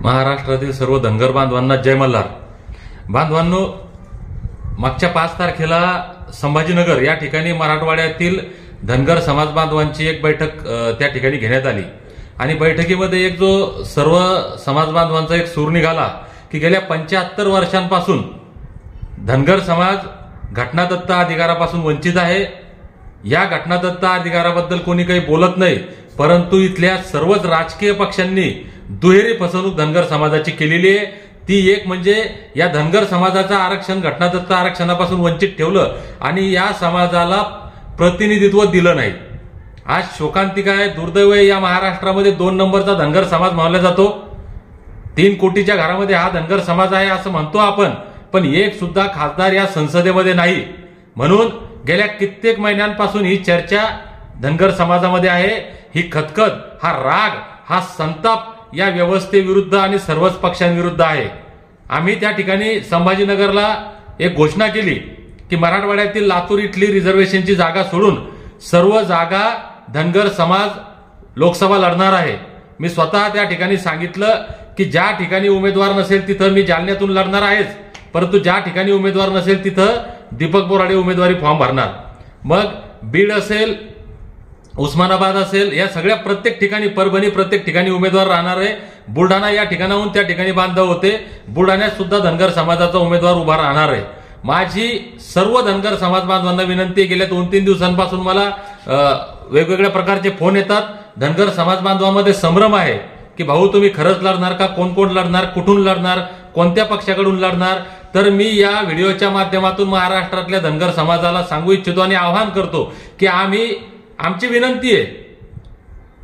महाराष्ट्रातील सर्व धनगर बांधवांना जय मल्हार। बांधवांनो, मागच्या 5 तारखेला संभाजीनगर या ठिकाणी मराठवाड्यातील धनगर समाज बांधवांची एक बैठक त्या ठिकाणी घेण्यात आली आणि बैठकीमध्ये एक जो सर्व समाज बांधवांचा एक सूर निघाला की गेल्या 75 वर्षांपासून धनगर समाज घटनादत्त अधिकारापासून वंचित आहे। या घटनादत्त अधिकाराबद्दल कोणी काही बोलत नाही, परंतु इथल्या सर्वच राजकीय पक्षांनी दुहेरी फसवणूक धनगर समाजाची केलेली आहे। ती एक म्हणजे या धनगर समाजाचं आरक्षण घटनादत्त आरक्षणापासून वंचित ठेवलं आणि या समाजाला प्रतिनिधित्व दिलं नाही। आज शोकांतिका आहे, दुर्दैव आहे, या महाराष्ट्रामध्ये 2 नंबरचा धनगर समाज मानला जातो। 3 कोटीच्या घरामध्ये हा धनगर समाज आहे असं म्हणतो आपण, पण एक सुद्धा खासदार या संसदेमध्ये नाही। म्हणून गेल्या कित्येक महिन्यांपासून ही चर्चा धनगर समाजामध्ये आहे। ही खतखत, हा राग, हा संताप या व्यवस्थेविरुद्ध आणि सर्वच पक्षांविरुद्ध आहे। आम्ही त्या ठिकाणी संभाजीनगरला एक घोषणा केली की मराठवाड्यातील लातूर इथली रिझर्वेशनची जागा सोडून सर्व जागा धनगर समाज लोकसभा लढणार आहे। मी स्वतः त्या ठिकाणी सांगितलं की ज्या ठिकाणी उमेदवार नसेल तिथं मी जालन्यातून लढणार आहेच, परंतु ज्या ठिकाणी उमेदवार नसेल तिथं दीपक बोराडे उमेदवारी फॉर्म भरणार। मग बीड असेल, उस्मानाबाद असेल, या सगळ्या प्रत्येक ठिकाणी, परभणी प्रत्येक ठिकाणी उमेदवार राहणार आहे। बुलढाणा या ठिकाणाहून त्या ठिकाणी बांधव होते, बुलढाण्यात सुद्धा धनगर समाजाचा उमेदवार उभा राहणार आहे। माझी सर्व धनगर समाज बांधवांना विनंती आहे, गेल्या 2-3 दिवसांपासून मला वेगवेगळ्या प्रकारचे फोन येतात। धनगर समाज बांधवांमध्ये संभ्रम आहे की भाऊ तुम्ही खरंच लढणार का, कोण कोण लढणार, कुठून लढणार, कोणत्या पक्षाकडून लढणार। तर मी या व्हिडिओच्या माध्यमातून महाराष्ट्रातल्या धनगर समाजाला सांगू इच्छितो आणि आवाहन करतो की आमची विनंती आहे,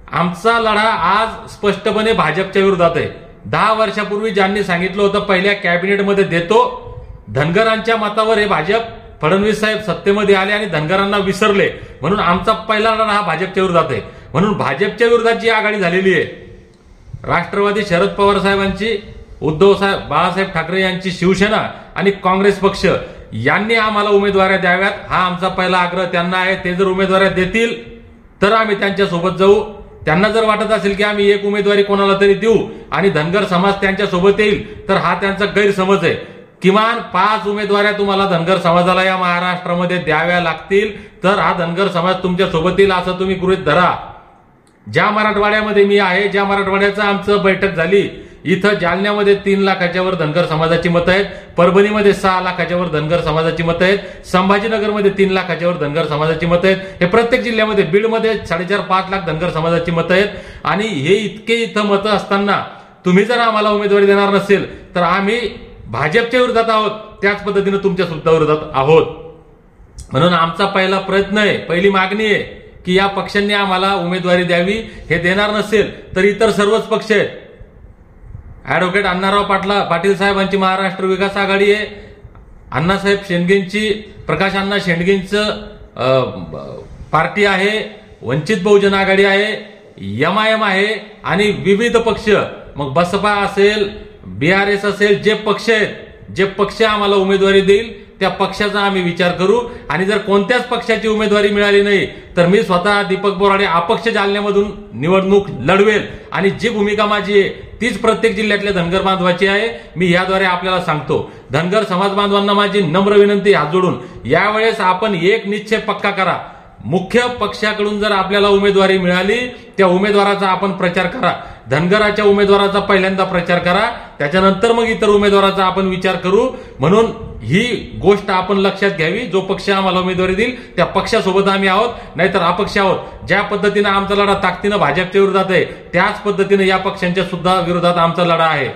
आमचा लढा आज स्पष्टपणे भाजपच्या विरोधात आहे। 10 वर्षापूर्वी ज्यांनी सांगितलं होतं पहिल्या कॅबिनेटमध्ये देतो, धनगरांच्या मतावर हे भाजप फडणवीस साहेब सत्तेमध्ये आले आणि धनगरांना विसरले, म्हणून आमचा पहिला लढा हा भाजपच्या विरोधात आहे। म्हणून भाजपच्या विरोधात जी आघाडी झालेली आहे, राष्ट्रवादी शरद पवार साहेबांची, उद्धव साहेब बाळासाहेब ठाकरे यांची शिवसेना आणि काँग्रेस पक्ष यांनी आम्हाला उमेदवाऱ्या द्याव्यात, हा आमचा पहिला आग्रह त्यांना आहे। ते जर उमेदवाऱ्या देतील तर आम्ही त्यांच्या सोबत जाऊ। त्यांना जर वाटत असेल की आम्ही एक उमेदवारी कोणाला तरी देऊ आणि धनगर समाज त्यांच्या सोबत येईल, तर हा त्यांचा गैरसमज आहे। किमान 5 उमेदवाऱ्या तुम्हाला धनगर समाजाला या महाराष्ट्रामध्ये द्याव्या लागतील, तर हा धनगर समाज तुमच्या सोबत येईल असं तुम्ही गृहीत धरा। ज्या मराठवाड्यामध्ये मी आहे, ज्या मराठवाड्याचं आमचं बैठक झाली, इथं जालन्यामध्ये 3 लाखाच्या वर धनगर समाजाची मतं आहेत, परभणीमध्ये 6 लाखाच्या वर धनगर समाजाची मतं आहेत, संभाजीनगरमध्ये 3 लाखाच्या वर धनगर समाजाची मतं आहेत, हे प्रत्येक जिल्ह्यामध्ये, बीडमध्ये 4.5-5 लाख धनगर समाजाची मतं आहेत। आणि हे इतके इथं मतं असताना तुम्ही जर आम्हाला उमेदवारी देणार नसेल तर आम्ही भाजपच्या विरोधात आहोत, त्याच पद्धतीने तुमच्या सुद्धा विरोधात आहोत। म्हणून आमचा पहिला प्रयत्न आहे, पहिली मागणी आहे की या पक्षांनी आम्हाला उमेदवारी द्यावी। हे देणार नसेल तर इतर सर्वच पक्ष आहेत, ऍडव्होकेट अण्णाराव पाटील साहेबांची महाराष्ट्र विकास आघाडी आहे, अण्णासाहेब शेंडगेंची, प्रकाश अण्णा शेंडगेंचं पार्टी आहे, वंचित बहुजन आघाडी आहे, MIM आहे आणि विविध पक्ष, मग बसपा असेल, BRS असेल, जे पक्ष आहेत, जे पक्ष आम्हाला उमेदवारी देईल त्या पक्षाचा आम्ही विचार करू। आणि जर कोणत्याच पक्षाची उमेदवारी मिळाली नाही तर मी स्वतः दीपक बोराडे अपक्ष जालन्यामधून निवडणूक लढवेल आणि जी भूमिका माझी आहे तीच प्रत्येक जिल्ह्यातल्या धनगर बांधवाची आहे। मी याद्वारे आपल्याला सांगतो, धनगर समाज बांधवांना माझी नम्र विनंती हात जोडून, यावेळेस आपण एक निश्चय पक्का करा, मुख्य पक्षाकडून जर आपल्याला उमेदवारी मिळाली त्या उमेदवाराचा आपण प्रचार करा। धनगराच्या उमेदवाराचा पहिल्यांदा प्रचार करा, त्याच्यानंतर मग इतर उमेदवाराचा आपण विचार करू। म्हणून ही गोष्ट आपण लक्षात घ्यावी, जो पक्ष आम्हाला उमेदवारी देईल त्या पक्षासोबत आम्ही आहोत, नाहीतर अपक्ष आहोत। ज्या पद्धतीने आमचा लढा ताकदीनं भाजपच्या विरोधात आहे, त्याच पद्धतीने या पक्षांच्या सुद्धा विरोधात आमचा लढा आहे।